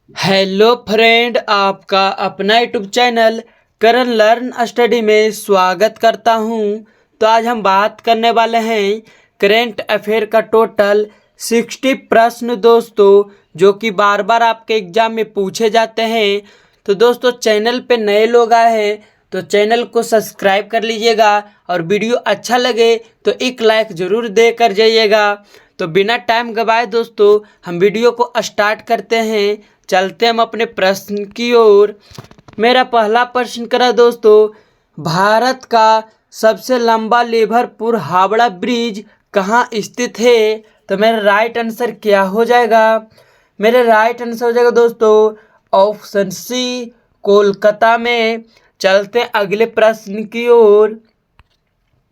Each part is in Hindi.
हेलो फ्रेंड, आपका अपना यूट्यूब चैनल करण लर्न स्टडी में स्वागत करता हूं। तो आज हम बात करने वाले हैं करेंट अफेयर का टोटल 60 प्रश्न दोस्तों, जो कि बार बार आपके एग्जाम में पूछे जाते हैं। तो दोस्तों, चैनल पे नए लोग आए हैं तो चैनल को सब्सक्राइब कर लीजिएगा और वीडियो अच्छा लगे तो एक लाइक ज़रूर दे कर जाइएगा। तो बिना टाइम गवाए दोस्तों, हम वीडियो को स्टार्ट करते हैं। चलते हम अपने प्रश्न की ओर। मेरा पहला प्रश्न करा दोस्तों, भारत का सबसे लंबा लिवरपूल हावड़ा ब्रिज कहाँ स्थित है? तो मेरा राइट आंसर क्या हो जाएगा? मेरा राइट आंसर हो जाएगा दोस्तों ऑप्शन सी, कोलकाता में। चलते अगले प्रश्न की ओर।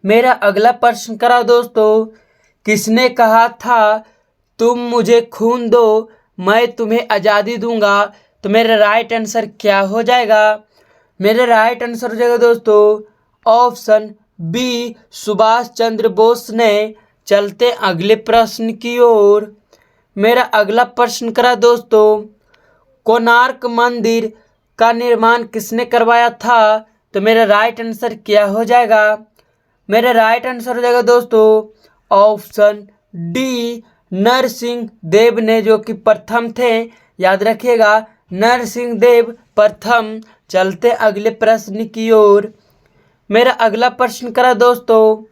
मेरा अगला प्रश्न करा दोस्तों, किसने कहा था तुम मुझे खून दो मैं तुम्हें आज़ादी दूंगा? तो मेरा राइट आंसर क्या हो जाएगा? मेरा राइट आंसर हो जाएगा दोस्तों ऑप्शन बी, सुभाष चंद्र बोस ने। चलते अगले प्रश्न की ओर। मेरा अगला प्रश्न करा दोस्तों, कोणार्क मंदिर का निर्माण किसने करवाया था? तो मेरा राइट आंसर क्या हो जाएगा? मेरा राइट आंसर हो जाएगा दोस्तों ऑप्शन डी, नरसिंह देव ने, जो कि प्रथम थे। याद रखिएगा, नरसिंह देव प्रथम। चलते अगले प्रश्न की ओर। मेरा अगला प्रश्न करा दोस्तों,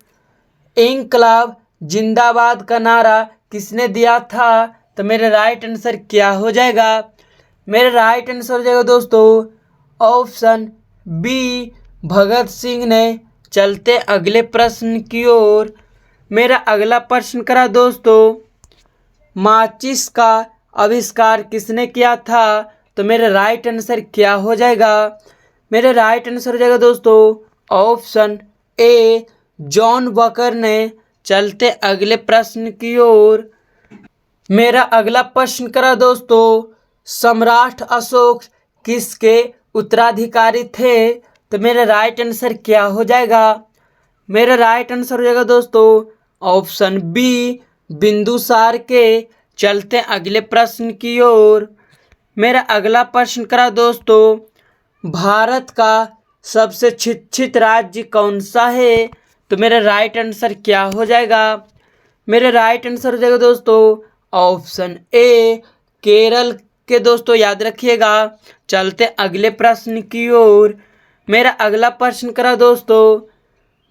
इंकलाब जिंदाबाद का नारा किसने दिया था? तो मेरा राइट आंसर क्या हो जाएगा? मेरा राइट आंसर हो जाएगा दोस्तों ऑप्शन बी, भगत सिंह ने। चलते अगले प्रश्न की ओर। मेरा अगला प्रश्न करा दोस्तों, माचिस का आविष्कार किसने किया था? तो मेरा राइट आंसर क्या हो जाएगा? मेरा राइट आंसर हो जाएगा दोस्तों ऑप्शन ए, जॉन वॉकर ने। चलते अगले प्रश्न की ओर। मेरा अगला प्रश्न करा दोस्तों, सम्राट अशोक किसके उत्तराधिकारी थे? तो मेरा राइट आंसर क्या हो जाएगा? मेरा राइट आंसर हो जाएगा दोस्तों ऑप्शन बी, बिंदुसार के। चलते अगले प्रश्न की ओर। मेरा अगला प्रश्न करा दोस्तों, भारत का सबसे शिक्षित राज्य कौन सा है? तो मेरा राइट आंसर क्या हो जाएगा? मेरा राइट आंसर हो जाएगा दोस्तों ऑप्शन ए, केरल के। दोस्तों याद रखिएगा। चलते अगले प्रश्न की ओर। मेरा अगला प्रश्न करा दोस्तों,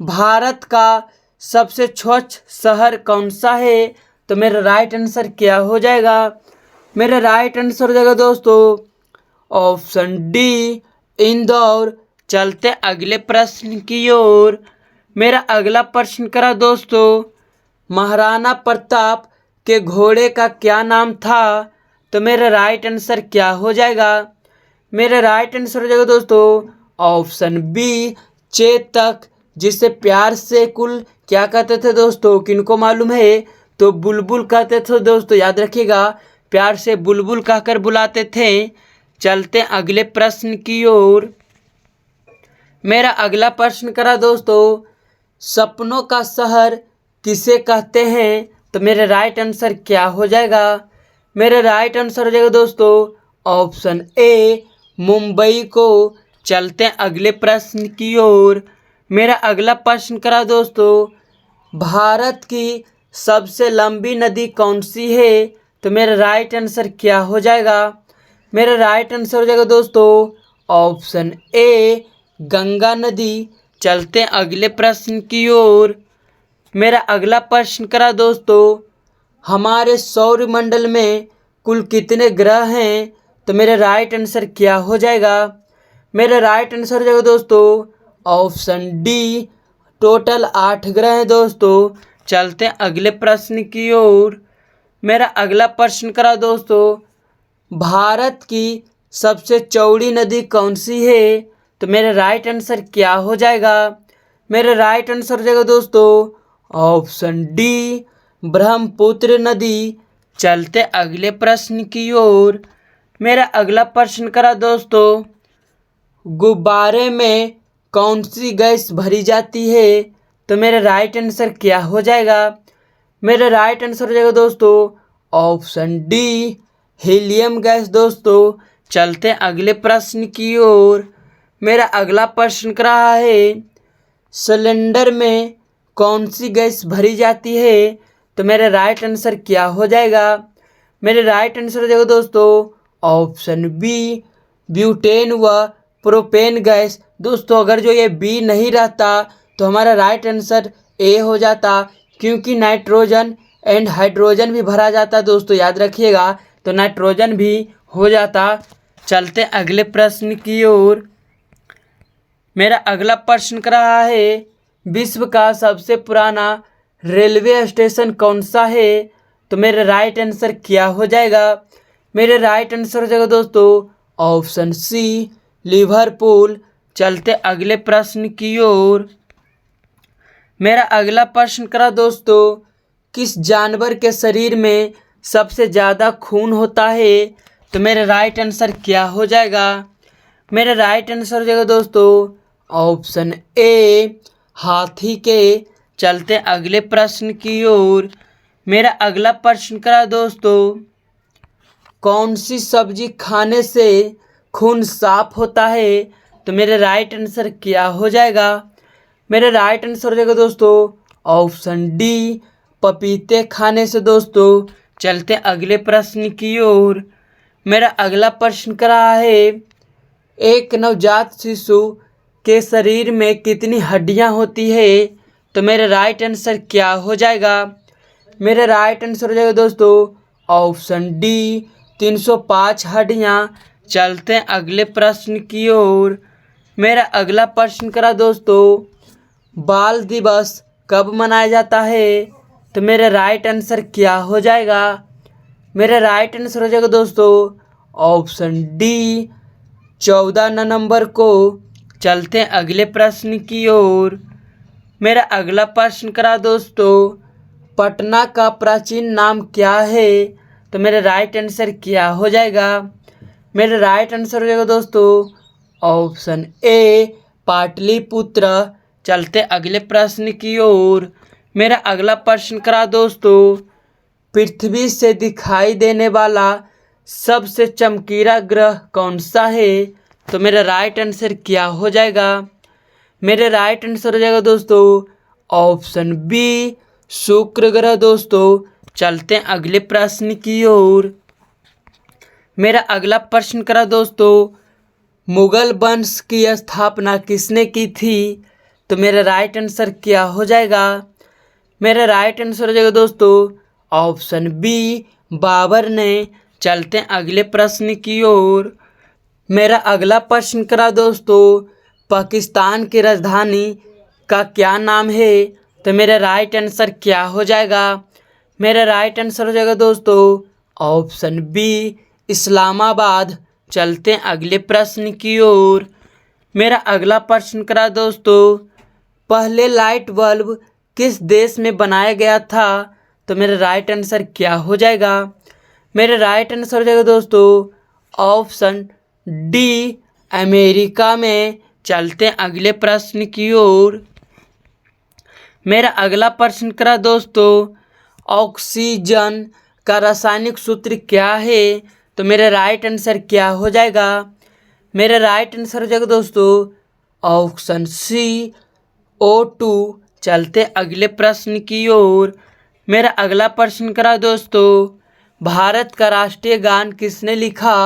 भारत का सबसे स्वच्छ शहर कौन सा है? तो मेरा राइट आंसर क्या हो जाएगा? मेरा राइट आंसर हो जाएगा दोस्तों ऑप्शन डी, इंदौर। चलते अगले प्रश्न की ओर। मेरा अगला प्रश्न करा दोस्तों, महाराणा प्रताप के घोड़े का क्या नाम था? तो मेरा राइट आंसर क्या हो जाएगा? मेरा राइट आंसर हो जाएगा दोस्तों ऑप्शन बी, चेतक, जिसे प्यार से कुल क्या कहते थे दोस्तों, किनको मालूम है? तो बुलबुल कहते थे दोस्तों। याद रखिएगा, प्यार से बुलबुल कहकर बुलाते थे। चलते अगले प्रश्न की ओर। मेरा अगला प्रश्न करा दोस्तों, सपनों का शहर किसे कहते हैं? तो मेरा राइट आंसर क्या हो जाएगा? मेरा राइट आंसर हो जाएगा दोस्तों ऑप्शन ए, मुंबई को। चलते अगले प्रश्न की ओर। मेरा अगला प्रश्न करा दोस्तों, भारत की सबसे लंबी नदी कौन सी है? तो मेरा राइट आंसर क्या हो जाएगा? मेरा राइट आंसर हो जाएगा दोस्तों ऑप्शन ए, गंगा नदी। चलते अगले प्रश्न की ओर। मेरा अगला प्रश्न करा दोस्तों, हमारे सौरमंडल में कुल कितने ग्रह हैं? तो मेरा राइट आंसर क्या हो जाएगा? मेरा राइट आंसर हो जाएगा दोस्तों ऑप्शन डी, टोटल 8 ग्रह हैं दोस्तों। चलते अगले प्रश्न की ओर। मेरा अगला प्रश्न करा दोस्तों, भारत की सबसे चौड़ी नदी कौन सी है? तो मेरा राइट आंसर क्या हो जाएगा? मेरा राइट आंसर हो जाएगा दोस्तों ऑप्शन डी, ब्रह्मपुत्र नदी। चलते अगले प्रश्न की ओर। मेरा अगला प्रश्न करा दोस्तों, गुब्बारे में कौन सी गैस भरी जाती है? तो मेरा राइट आंसर क्या हो जाएगा? मेरा राइट आंसर हो जाएगा दोस्तों ऑप्शन डी, हीलियम गैस। दोस्तों चलते हैं अगले प्रश्न की ओर। मेरा अगला प्रश्न कर रहा है, सिलेंडर में कौन सी गैस भरी जाती है? तो मेरा राइट आंसर क्या हो जाएगा? मेरे राइट आंसर हो जाएगा दोस्तों ऑप्शन बी, ब्यूटेन व प्रोपेन गैस। दोस्तों अगर जो ये बी नहीं रहता तो हमारा राइट आंसर ए हो जाता, क्योंकि नाइट्रोजन एंड हाइड्रोजन भी भरा जाता है। दोस्तों याद रखिएगा, तो नाइट्रोजन भी हो जाता। चलते अगले प्रश्न की ओर। मेरा अगला प्रश्न कर रहा है, विश्व का सबसे पुराना रेलवे स्टेशन कौन सा है? तो मेरा राइट आंसर क्या हो जाएगा? मेरे राइट आंसर हो जाएगा दोस्तों ऑप्शन सी, लिवरपूल। चलते अगले प्रश्न की ओर। मेरा अगला प्रश्न करा दोस्तों, किस जानवर के शरीर में सबसे ज़्यादा खून होता है? तो मेरा राइट आंसर क्या हो जाएगा? मेरा राइट आंसर हो जाएगा दोस्तों ऑप्शन ए, हाथी के। चलते अगले प्रश्न की ओर। मेरा अगला प्रश्न करा दोस्तों, कौन सी सब्जी खाने से खून साफ होता है? तो मेरा राइट आंसर क्या हो जाएगा? मेरा राइट आंसर हो जाएगा दोस्तों ऑप्शन डी, पपीते खाने से। दोस्तों चलते अगले प्रश्न की ओर। मेरा अगला प्रश्न कर रहा है, एक नवजात शिशु के शरीर में कितनी हड्डियां होती है? तो मेरा राइट आंसर क्या हो जाएगा? मेरा राइट आंसर हो जाएगा दोस्तों ऑप्शन डी, 305 हड्डियां। चलते हैं अगले प्रश्न की ओर। मेरा अगला प्रश्न करा दोस्तों, बाल दिवस कब मनाया जाता है? तो मेरा राइट आंसर क्या हो जाएगा? मेरा राइट आंसर हो जाएगा दोस्तों ऑप्शन डी, 14 नवंबर को। चलते हैं अगले प्रश्न की ओर। मेरा अगला प्रश्न करा दोस्तों, पटना का प्राचीन नाम क्या है? तो मेरा राइट आंसर क्या हो जाएगा? मेरा राइट आंसर हो जाएगा दोस्तों ऑप्शन ए, पाटलिपुत्र। चलते अगले प्रश्न की ओर। मेरा अगला प्रश्न करा दोस्तों, पृथ्वी से दिखाई देने वाला सबसे चमकीला ग्रह कौन सा है? तो मेरा राइट आंसर क्या हो जाएगा? मेरे राइट आंसर हो जाएगा दोस्तों ऑप्शन बी, शुक्र ग्रह। दोस्तों चलते हैं अगले प्रश्न की ओर। मेरा अगला प्रश्न करा दोस्तों, मुगल वंश की स्थापना किसने की थी? तो मेरा राइट आंसर क्या हो जाएगा? मेरा राइट आंसर हो जाएगा दोस्तों ऑप्शन बी, बाबर ने। चलते हैं अगले प्रश्न की ओर। मेरा अगला प्रश्न करा दोस्तों, पाकिस्तान की राजधानी का क्या नाम है? तो मेरा राइट आंसर क्या हो जाएगा? मेरा राइट आंसर हो जाएगा दोस्तों ऑप्शन बी, इस्लामाबाद। चलते हैं अगले प्रश्न की ओर। मेरा अगला प्रश्न करा दोस्तों, पहले लाइट बल्ब किस देश में बनाया गया था? तो मेरा राइट आंसर क्या हो जाएगा? मेरा राइट आंसर हो जाएगा दोस्तों ऑप्शन डी, अमेरिका में। चलते हैं अगले प्रश्न की ओर। मेरा अगला प्रश्न करा दोस्तों, ऑक्सीजन का रासायनिक सूत्र क्या है? तो मेरा राइट आंसर क्या हो जाएगा? मेरा राइट आंसर हो जाएगा दोस्तों ऑप्शन सी, O2। चलते अगले प्रश्न की ओर। मेरा अगला प्रश्न करा दोस्तों, भारत का राष्ट्रीय गान किसने लिखा?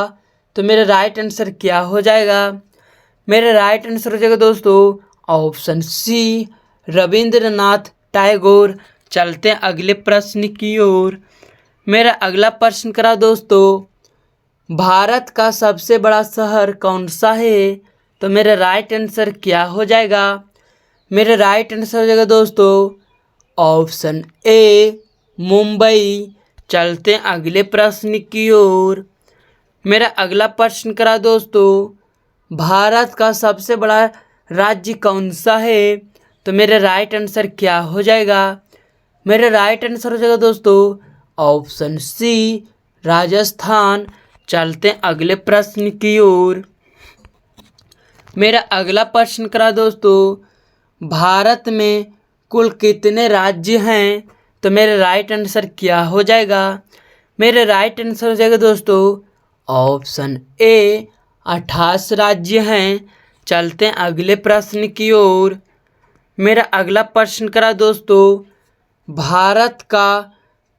तो मेरा राइट आंसर क्या हो जाएगा? मेरा राइट आंसर हो जाएगा दोस्तों ऑप्शन सी, रविंद्रनाथ टैगोर। चलते हैं अगले प्रश्न की ओर। मेरा अगला प्रश्न करा दोस्तों, भारत का सबसे बड़ा शहर कौन सा है? तो मेरा राइट आंसर क्या हो जाएगा? मेरा राइट आंसर हो जाएगा दोस्तों ऑप्शन ए, मुंबई। चलते हैं अगले प्रश्न की ओर। मेरा अगला प्रश्न करा दोस्तों, भारत का सबसे बड़ा राज्य कौन सा है? तो मेरा राइट आंसर क्या हो जाएगा? मेरा राइट आंसर हो जाएगा दोस्तों ऑप्शन सी, राजस्थान। चलते हैं अगले प्रश्न की ओर। मेरा अगला प्रश्न करा दोस्तों, भारत में कुल कितने राज्य हैं? तो मेरा राइट आंसर क्या हो जाएगा? मेरे राइट आंसर हो जाएगा दोस्तों ऑप्शन ए 28 राज्य हैं। चलते हैं अगले प्रश्न की ओर। मेरा अगला प्रश्न करा दोस्तों, भारत का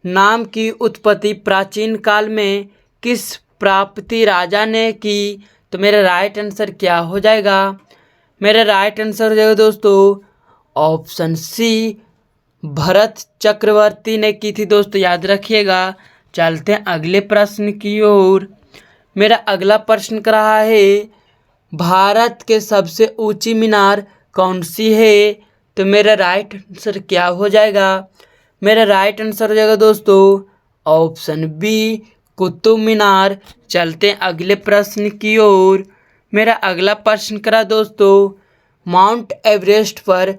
नाम की उत्पत्ति प्राचीन काल में किस प्राप्ति राजा ने की? तो मेरा राइट आंसर क्या हो जाएगा? मेरा राइट आंसर हो जाएगा दोस्तों ऑप्शन सी भरत चक्रवर्ती ने की थी दोस्तों, याद रखिएगा। चलते हैं अगले प्रश्न की ओर। मेरा अगला प्रश्न कर रहा है, भारत के सबसे ऊंची मीनार कौन सी है? तो मेरा राइट आंसर क्या हो जाएगा? मेरा राइट आंसर हो जाएगा दोस्तों ऑप्शन बी कुतुब मीनार। चलते हैं अगले प्रश्न की ओर। मेरा अगला प्रश्न करा दोस्तों, माउंट एवरेस्ट पर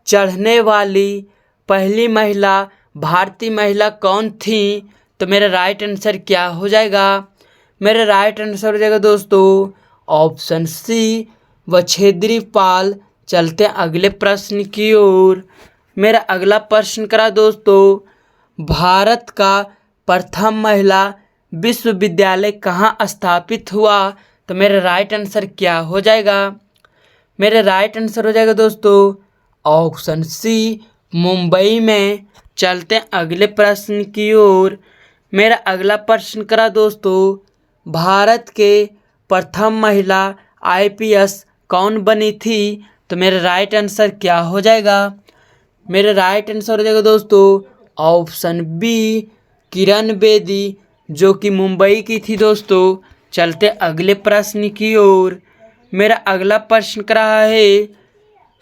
चढ़ने वाली पहली महिला भारतीय महिला कौन थी? तो मेरा राइट आंसर क्या हो जाएगा? मेरा राइट आंसर हो जाएगा दोस्तों ऑप्शन सी वछेद्री पाल। चलते हैं अगले प्रश्न की ओर। मेरा अगला प्रश्न करा दोस्तों, भारत का प्रथम महिला विश्वविद्यालय कहाँ स्थापित हुआ? तो मेरा राइट आंसर क्या हो जाएगा? मेरा राइट आंसर हो जाएगा दोस्तों ऑप्शन सी मुंबई में। चलते हैं अगले प्रश्न की ओर। मेरा अगला प्रश्न करा दोस्तों, भारत के प्रथम महिला आईपीएस कौन बनी थी? तो मेरा राइट आंसर क्या हो जाएगा? मेरा राइट आंसर हो जाएगा दोस्तों ऑप्शन बी किरण बेदी, जो कि मुंबई की थी दोस्तों। चलते अगले प्रश्न की ओर। मेरा अगला प्रश्न कर रहा है,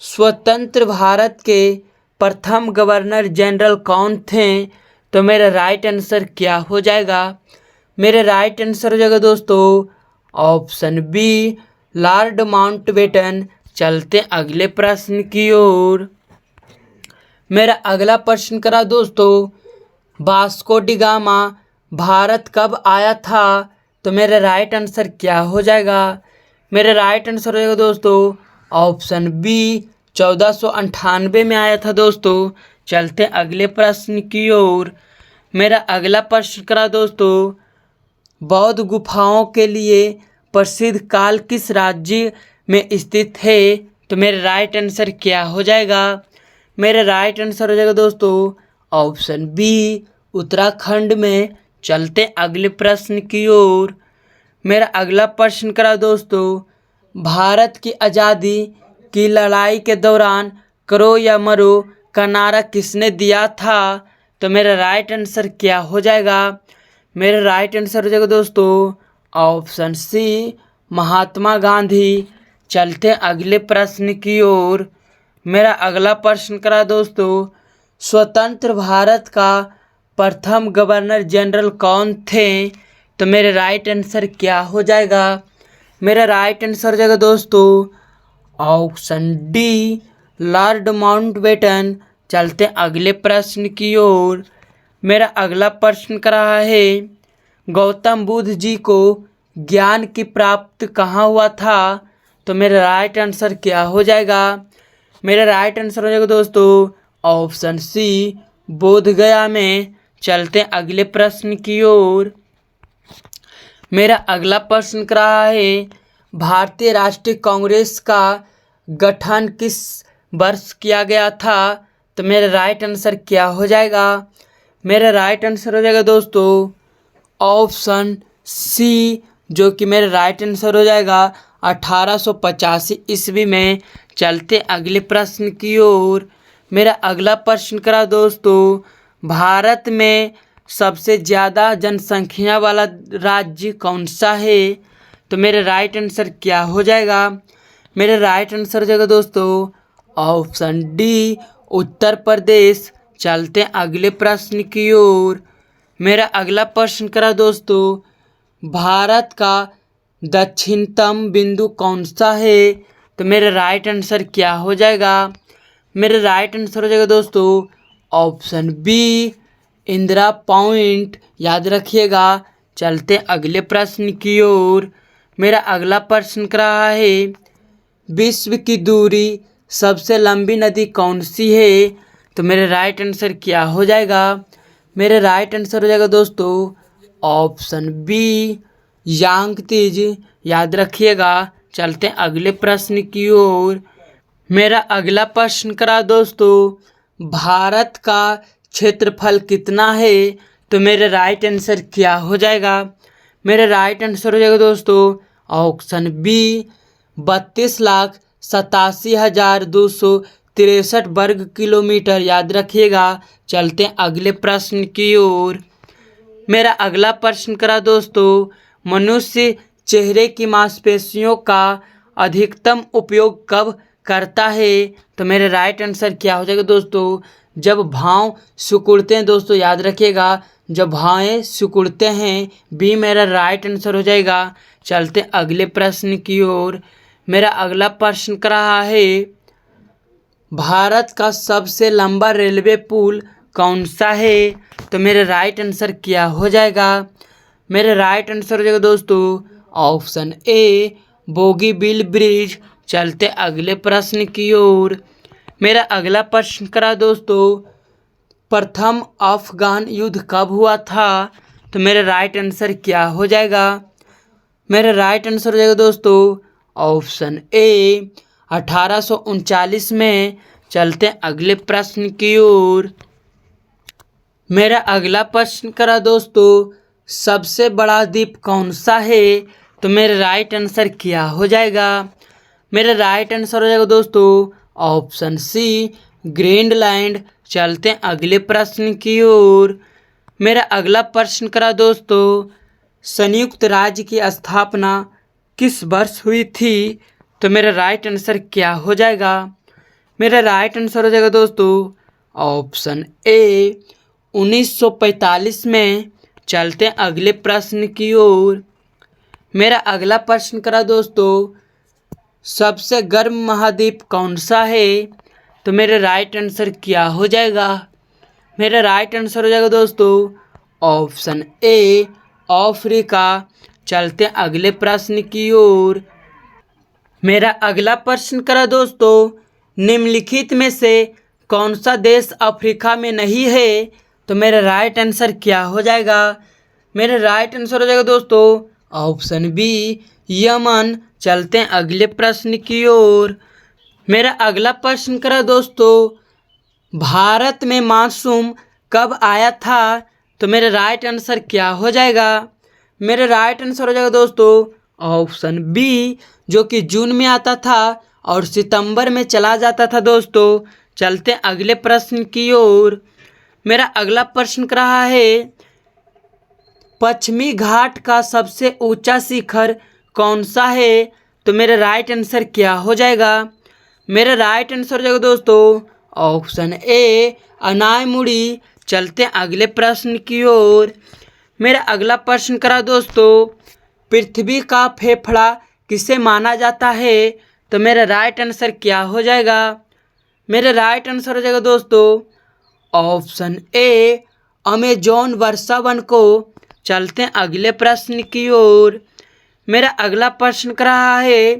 स्वतंत्र भारत के प्रथम गवर्नर जनरल कौन थे? तो मेरा राइट आंसर क्या हो जाएगा? मेरा राइट आंसर हो जाएगा दोस्तों ऑप्शन बी लॉर्ड माउंटबेटन। चलते अगले प्रश्न की ओर। मेरा अगला प्रश्न करा दोस्तों, वास्को डी गामा भारत कब आया था? तो मेरा राइट आंसर क्या हो जाएगा? मेरा राइट आंसर हो जाएगा दोस्तों ऑप्शन बी 1498 में आया था दोस्तों। चलते अगले प्रश्न की ओर। मेरा अगला प्रश्न करा दोस्तों, बौद्ध गुफाओं के लिए प्रसिद्ध काल किस राज्य में स्थित है? तो मेरा राइट आंसर क्या हो जाएगा? मेरा राइट आंसर हो जाएगा दोस्तों ऑप्शन बी उत्तराखंड में। चलते अगले प्रश्न की ओर। मेरा अगला प्रश्न करा दोस्तों, भारत की आज़ादी की लड़ाई के दौरान करो या मरो का नारा किसने दिया था? तो मेरा राइट आंसर क्या हो जाएगा? मेरा राइट आंसर हो जाएगा दोस्तों ऑप्शन सी महात्मा गांधी। चलते अगले प्रश्न की ओर। मेरा अगला प्रश्न करा दोस्तों, स्वतंत्र भारत का प्रथम गवर्नर जनरल कौन थे? तो मेरे राइट आंसर क्या हो जाएगा? मेरा राइट आंसर हो जाएगा दोस्तों ऑप्शन डी लॉर्ड माउंटबेटन। चलते अगले प्रश्न की ओर। मेरा अगला प्रश्न कर रहा है, गौतम बुद्ध जी को ज्ञान की प्राप्त कहाँ हुआ था? तो मेरा राइट आंसर क्या हो जाएगा? मेरा राइट आंसर हो जाएगा दोस्तों ऑप्शन सी बोध गया में। चलते अगले प्रश्न की ओर। मेरा अगला प्रश्न कर रहा है, भारतीय राष्ट्रीय कांग्रेस का गठन किस वर्ष किया गया था? तो मेरा राइट आंसर क्या हो जाएगा? मेरा राइट आंसर हो जाएगा दोस्तों ऑप्शन सी, जो कि मेरा राइट आंसर हो जाएगा 1885 ईस्वी में। चलते अगले प्रश्न की ओर। मेरा अगला प्रश्न करा दोस्तों, भारत में सबसे ज़्यादा जनसंख्या वाला राज्य कौन सा है? तो मेरा राइट आंसर क्या हो जाएगा? मेरा राइट आंसर हो जाएगा दोस्तों ऑप्शन डी उत्तर प्रदेश। चलते अगले प्रश्न की ओर। मेरा अगला प्रश्न करा दोस्तों, भारत का दक्षिणतम बिंदु कौन सा है? तो मेरा राइट आंसर क्या हो जाएगा? मेरा राइट आंसर हो जाएगा दोस्तों ऑप्शन बी इंदिरा पॉइंट, याद रखिएगा। चलते अगले प्रश्न की ओर। मेरा अगला प्रश्न कर रहा है, विश्व की दूरी सबसे लंबी नदी कौन सी है? तो मेरा राइट आंसर क्या हो जाएगा? मेरा राइट आंसर हो जाएगा दोस्तों ऑप्शन बी यांगत्जे। याद रखिएगा। चलते हैं अगले प्रश्न की ओर। मेरा अगला प्रश्न करा दोस्तों, भारत का क्षेत्रफल कितना है? तो मेरा राइट आंसर क्या हो जाएगा? मेरा राइट आंसर हो जाएगा दोस्तों ऑप्शन बी 32,87,263 वर्ग किलोमीटर। याद रखिएगा। चलते हैं अगले प्रश्न की ओर। मेरा अगला प्रश्न करा दोस्तों, मनुष्य चेहरे की मांसपेशियों का अधिकतम उपयोग कब करता है? तो मेरा राइट आंसर क्या हो जाएगा दोस्तों? जब भाव सिकुड़ते हैं दोस्तों। याद रखिएगा, जब भावें सिकुड़ते हैं। बी मेरा राइट आंसर हो जाएगा। चलते अगले प्रश्न की ओर। मेरा अगला प्रश्न कर रहा है, भारत का सबसे लंबा रेलवे पुल कौन सा है? तो मेरा राइट आंसर क्या हो जाएगा? मेरा राइट आंसर हो जाएगा दोस्तों ऑप्शन ए बोगीबील ब्रिज। चलते अगले प्रश्न की ओर। मेरा अगला प्रश्न करा दोस्तों, प्रथम अफगान युद्ध कब हुआ था? तो मेरा राइट आंसर क्या हो जाएगा? मेरा राइट आंसर हो जाएगा दोस्तों ऑप्शन ए 1839 में। चलते अगले प्रश्न की ओर। मेरा अगला प्रश्न करा दोस्तों, सबसे बड़ा द्वीप कौन सा है? तो मेरा राइट आंसर क्या हो जाएगा? मेरा राइट आंसर हो जाएगा दोस्तों ऑप्शन सी ग्रीनलैंड। चलते हैं अगले प्रश्न की ओर। मेरा अगला प्रश्न करा दोस्तों, संयुक्त राज्य की स्थापना किस वर्ष हुई थी? तो मेरा राइट आंसर क्या हो जाएगा? मेरा राइट आंसर हो जाएगा दोस्तों ऑप्शन ए 1945 में। चलते हैं अगले प्रश्न की ओर। मेरा अगला प्रश्न करा दोस्तों, सबसे गर्म महाद्वीप कौन सा है? तो मेरा राइट आंसर क्या हो जाएगा? मेरा राइट आंसर हो जाएगा दोस्तों ऑप्शन ए अफ्रीका। चलते हैं अगले प्रश्न की ओर। मेरा अगला प्रश्न करा दोस्तों, निम्नलिखित में से कौन सा देश अफ्रीका में नहीं है? तो मेरा राइट आंसर क्या हो जाएगा? मेरा राइट आंसर हो जाएगा दोस्तों ऑप्शन बी यमन। चलते हैं अगले प्रश्न की ओर। मेरा अगला प्रश्न करा दोस्तों, भारत में मानसून कब आया था? तो मेरा राइट आंसर क्या हो जाएगा? मेरा राइट आंसर हो जाएगा दोस्तों ऑप्शन बी जो कि जून में आता था और सितंबर में चला जाता था दोस्तों। चलते हैं अगले प्रश्न की ओर। मेरा अगला प्रश्न कर रहा है, पश्चिमी घाट का सबसे ऊंचा शिखर कौन सा है? तो मेरा राइट आंसर क्या हो जाएगा? मेरा राइट आंसर हो जाएगा दोस्तों ऑप्शन ए अनायमुड़ी। चलते हैं अगले प्रश्न की ओर। मेरा अगला प्रश्न करा दोस्तों, पृथ्वी का फेफड़ा किसे माना जाता है? तो मेरा राइट आंसर क्या हो जाएगा? मेरा राइट आंसर हो जाएगा दोस्तों option A Amazon Varsha one को। चलते हैं अगले प्रश्न की ओर। मेरा अगला प्रश्न कर रहा है,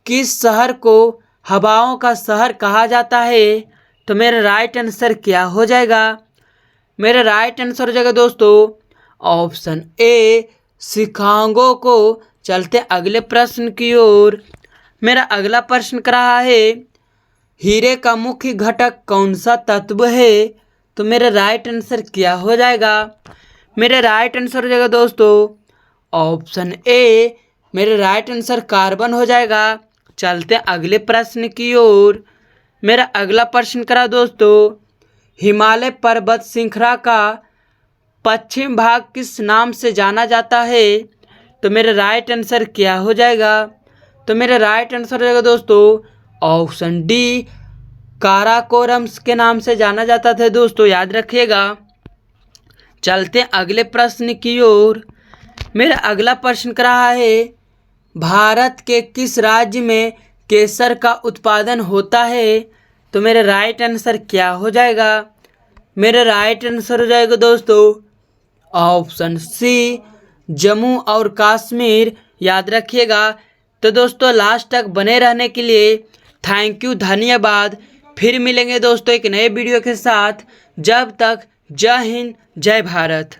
किस शहर को हवाओं का शहर कहा जाता है? तो मेरा राइट आंसर क्या हो जाएगा? मेरा राइट आंसर हो जाएगा दोस्तों ऑप्शन ए शिकागो को। चलते अगले प्रश्न की ओर। मेरा अगला प्रश्न कर रहा है, हीरे का मुख्य घटक कौन सा तत्व है? तो मेरा राइट आंसर क्या हो जाएगा? मेरा राइट आंसर हो जाएगा दोस्तों ऑप्शन ए मेरा राइट आंसर कार्बन हो जाएगा। चलते अगले प्रश्न की ओर। मेरा अगला प्रश्न करा दोस्तों, हिमालय पर्वत श्रृंखला का पश्चिम भाग किस नाम से जाना जाता है? तो मेरा राइट आंसर क्या हो जाएगा? तो मेरा राइट आंसर हो जाएगा दोस्तों ऑप्शन डी काराकोरम के नाम से जाना जाता था दोस्तों। याद रखिएगा। चलते अगले प्रश्न की ओर। मेरा अगला प्रश्न कर रहा है, भारत के किस राज्य में केसर का उत्पादन होता है? तो मेरा राइट आंसर क्या हो जाएगा? मेरा राइट आंसर हो जाएगा दोस्तों ऑप्शन सी जम्मू और कश्मीर। याद रखिएगा। तो दोस्तों लास्ट तक बने रहने के लिए थैंक यू, धन्यवाद। फिर मिलेंगे दोस्तों एक नए वीडियो के साथ। जब तक जय हिंद, जय भारत।